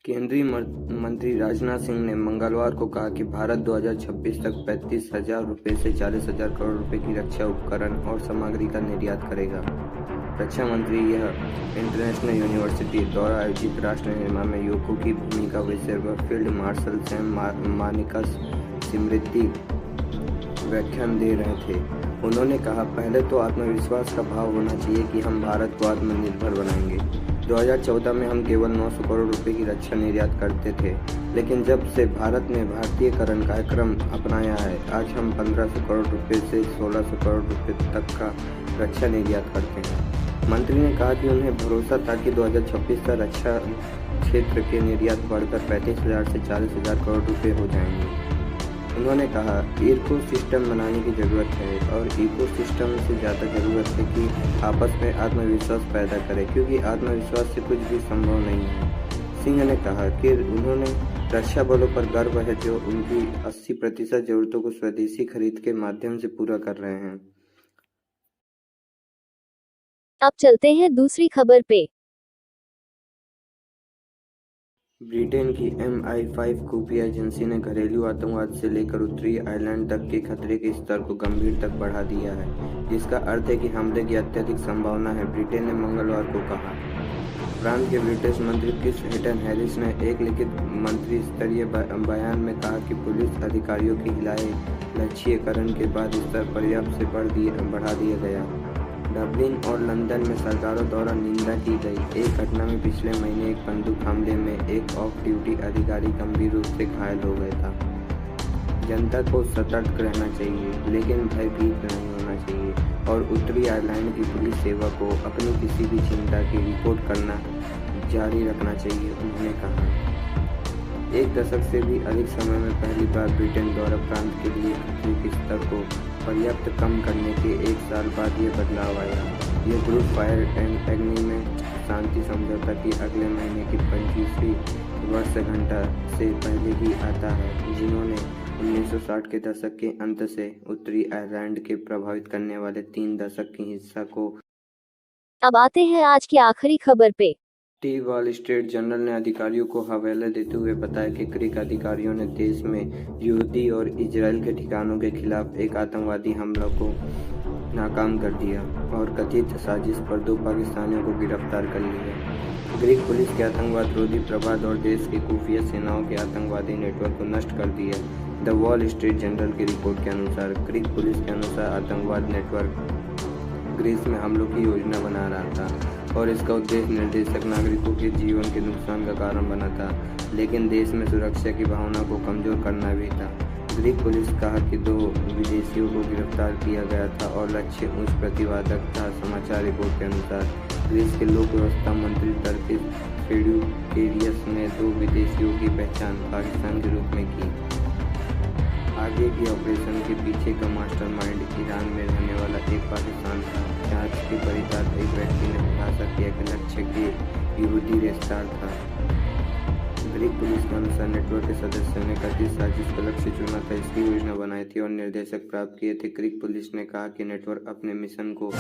केंद्रीय मंत्री राजनाथ सिंह ने मंगलवार को कहा कि भारत 2026 तक 35,000 रुपये से 40,000 करोड़ रुपए की रक्षा उपकरण और सामग्री का निर्यात करेगा। रक्षा मंत्री यह इंटरनेशनल यूनिवर्सिटी द्वारा आयोजित राष्ट्र निर्माण में युवकों की भूमिका विषय पर फील्ड मार्शल सैम मानिकस स्मृति व्याख्यान दे रहे थे। उन्होंने कहा, पहले तो आत्मविश्वास का भाव होना चाहिए कि हम भारत को आत्मनिर्भर बनाएंगे। 2014 में हम केवल 900 करोड़ रुपए की रक्षा निर्यात करते थे, लेकिन जब से भारत ने भारतीयकरण कार्यक्रम अपनाया है, आज हम 1500 करोड़ रुपए से 1600 करोड़ रुपए तक का रक्षा निर्यात करते हैं। मंत्री ने कहा कि उन्हें भरोसा था कि 2026 तक रक्षा क्षेत्र के निर्यात बढ़कर 35,000 से 40,000 करोड़ रुपए हो जाएंगे। उन्होंने कहा, इको सिस्टम बनाने की ज़रूरत है और इको सिस्टम से ज़्यादा ज़रूरत है कि आपस में आत्मविश्वास पैदा करें, क्योंकि आत्मविश्वास से कुछ भी संभव नहीं है। सिंह ने कहा कि उन्होंने रक्षा बलों पर गर्व है जो उनकी 80% ज़रूरतों को स्वदेशी खरीद के माध्यम से पूरा कर रहे हैं। अब चलते हैं दूसरी खबर पे। ब्रिटेन की MI5 खुफिया एजेंसी ने घरेलू आतंकवाद से लेकर उत्तरी आयरलैंड तक के खतरे के स्तर को गंभीर तक बढ़ा दिया है, जिसका अर्थ है कि हमले की अत्यधिक संभावना है, ब्रिटेन ने मंगलवार को कहा। प्रांत के ब्रिटिश मंत्री क्रिस हेटन हैरिस ने एक लिखित मंत्री स्तरीय बयान में कहा कि पुलिस अधिकारियों के हिलाए लक्ष्यीकरण के बाद स्तर पर्याप्त से बढ़ा दिया गया। डबलिन और लंदन में सरकारों द्वारा निंदा की गई एक घटना में पिछले महीने एक बंदूक हमले में एक ऑफ ड्यूटी अधिकारी गंभीर रूप से घायल हो गया था। जनता को सतर्क रहना चाहिए, लेकिन भयभीत नहीं होना चाहिए और उत्तरी आयरलैंड की पुलिस सेवा को अपनी किसी भी चिंता की रिपोर्ट करना जारी रखना चाहिए, उन्होंने कहा। एक दशक से भी अधिक समय में पहली बार ब्रिटेन द्वारा प्रांत के लिए खतरे के स्तर को पर्याप्त कम करने के एक साल बाद ये बदलाव आया। ये ग्रुप फायर एंड एग्रीमेंट शांति समझौता की अगले महीने की 25वीं वर्षगांठ से पहले ही आता है, जिन्होंने 1960 के दशक के अंत से उत्तरी आयरलैंड के प्रभावित करने वाले 3 दशक की हिस्सा को। अब आते हैं आज की आखिरी खबर पे। दी वॉल स्ट्रीट जर्नल ने अधिकारियों को हवाले देते हुए बताया कि ग्रीक अधिकारियों ने देश में यहूदी और इजराइल के ठिकानों के खिलाफ एक आतंकवादी हमला को नाकाम कर दिया और कथित साजिश पर 2 पाकिस्तानियों को गिरफ्तार कर लिया। ग्रीक पुलिस के आतंकवाद विरोधी प्रभात और देश की खुफिया सेनाओं के आतंकवादी नेटवर्क को नष्ट कर दिया। द वॉल स्ट्रीट जर्नल की रिपोर्ट के अनुसार ग्रीक पुलिस के अनुसार आतंकवाद नेटवर्क ग्रीस में हमलों की योजना बना रहा था और इसका उद्देश्य निर्देशक नागरिकों के जीवन के नुकसान का कारण बना था, लेकिन देश में सुरक्षा की भावना को कमजोर करना भी था। ग्रीक पुलिस कहा कि 2 विदेशियों को गिरफ्तार किया गया था और लक्ष्य उच्च प्रतिवादक था। समाचार रिपोर्ट के अनुसार ग्रीस के लोक व्यवस्था मंत्री तर्किस थेओडोसिस ने 2 विदेशियों की पहचान पाकिस्तान के रूप में की। आगे की ऑपरेशन के पीछे का मास्टरमाइंड ईरान में रहने वाला एक पाकिस्तान था। जांच के परिणाम एक व्यक्ति ने खुलासा किया कि लक्ष्य के यहूदी रेस्टार था। ग्रीक पुलिस के अनुसार नेटवर्क के सदस्यों ने कथित साजिश का लक्ष्य चुना था, इसकी योजना बनाई थी और निर्देशक प्राप्त किए थे। ग्रीक पुलिस ने कहा कि नेटवर्क अपने मिशन को